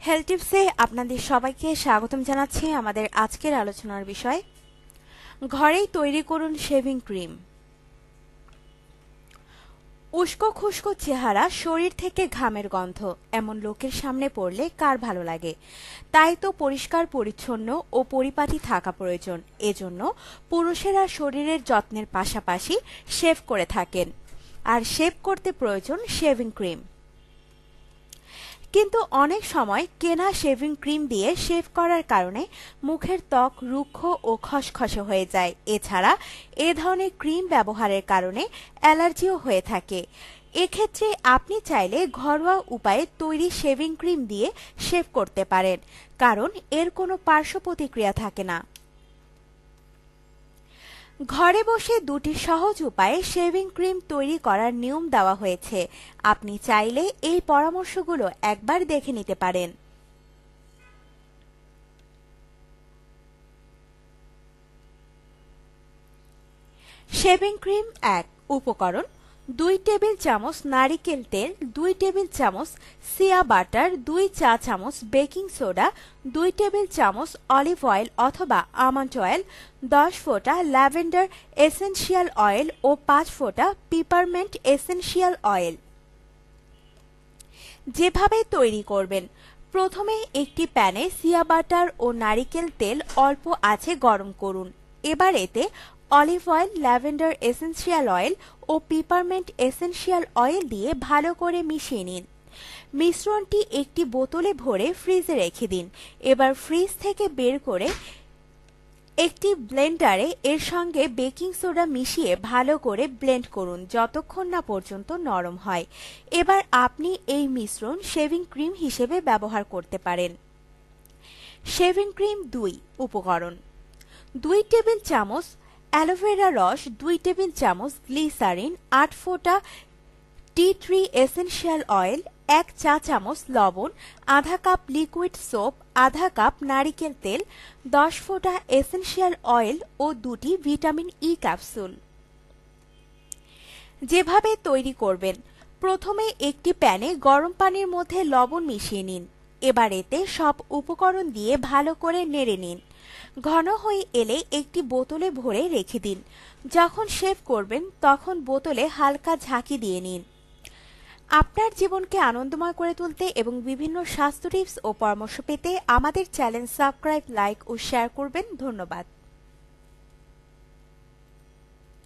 Health টিপসে আপনাদের সবাইকে স্বাগতম জানাচ্ছি। আমাদের আজকের আলোচনার বিষয়, ঘরেই তৈরি করুন শেভিং ক্রিম। উস্কো খুস্কো চেহারা, শরীর থেকে ঘামের গন্ধ, এমন লোকের সামনে পড়লে কার ভালো লাগে? তাই তো পরিষ্কার পরিচ্ছন্ন ও পরিপাটি থাকা প্রয়োজন। এজন্য পুরুষেরা শরীরের যত্নের পাশাপাশি শেভ করে থাকেন, আর শেভ করতে প্রয়োজন শেভিং ক্রিম। কিন্তু অনেক সময় কেনা শেভিং ক্রিম দিয়ে শেভ করার কারণে মুখের ত্বক রুক্ষ ও খসখসে হয়ে যায়। এছাড়া এ ধরনের ক্রিম ব্যবহারের কারণে অ্যালার্জিও হয়ে থাকে। এক্ষেত্রে আপনি চাইলে ঘরোয়া উপায়ে তৈরি শেভিং ক্রিম দিয়ে শেভ করতে পারেন, কারণ এর কোনো পার্শ্ব প্রতিক্রিয়া থাকে না। ঘরে বসে দুটি সহজ উপায়ে শেভিং ক্রিম তৈরি করার নিয়ম দেওয়া হয়েছে। আপনি চাইলে এই পরামর্শগুলো একবার দেখে নিতে পারেন। শেভিং ক্রিম 1 উপকরণ: 2 টেবিল চামচ নারিকেল তেল, 2 টেবিল চামচ সিয়া বাটার, 2 চা চামচ বেকিং সোডা, 2 টেবিল চামচ অলিভ অয়েল অথবা আমন্ড অয়েল, 10 ফোঁটা ল্যাভেন্ডার এসেনশিয়াল অয়েল ও 5 ফোঁটা পিপারমেন্ট এসেনশিয়াল অয়েল। যেভাবে তৈরি করবেন: প্রথমে একটি প্যানে সিয়া বাটার ও নারিকেল তেল অল্প আঁচে গরম করুন। এবার এতে olive oil, lavender essential oil ও পিপারমেন্ট এসেনশিয়াল অয়েল দিয়ে ভালো করে মিশিয়ে নিন। মিশ্রণটি একটি বোতলে ভরে ফ্রিজে রেখে দিন। এবার ফ্রিজ থেকে বের করে একটি ব্লেন্ডারে এর সঙ্গে বেকিং সোডা মিশিয়ে ভালো করে ব্লেন্ড করুন যতক্ষণ না পর্যন্ত নরম হয়। এবার আপনি এই মিশ্রণ শেভিং ক্রিম হিসেবে ব্যবহার করতে পারেন। শেভিং ক্রিম 2 উপকরণ: 2 টেবিল চামচ অ্যালোভেরা রস, 2 টেবিল চামচ গ্লিসারিন, 8 ফোঁটা টি ট্রি এসেনশিয়াল অয়েল, 1 চা চামচ লবণ, আধা কাপ লিকুইড সোপ, আধা কাপ নারিকেল তেল, 10 ফোঁটা এসেনশিয়াল অয়েল ও 2টি ভিটামিন ই ক্যাপসুল। যেভাবে তৈরি করবেন: প্রথমে একটি প্যানে গরম পানির মধ্যে লবণ মিশিয়ে নিন। এবার এতে সব উপকরণ দিয়ে ভালো করে নেড়ে নিন। ঘন হয়ে এলে একটি বোতলে ভরে রেখে দিন। যখন শেভ করবেন তখন বোতলে হালকা ঝাঁকি দিয়ে নিন। আপনার জীবনকে আনন্দময় করে তুলতে এবং বিভিন্ন স্বাস্থ্য টিপস ও পরামর্শ পেতে আমাদের চ্যানেল সাবস্ক্রাইব, লাইক ও শেয়ার করবেন। ধন্যবাদ।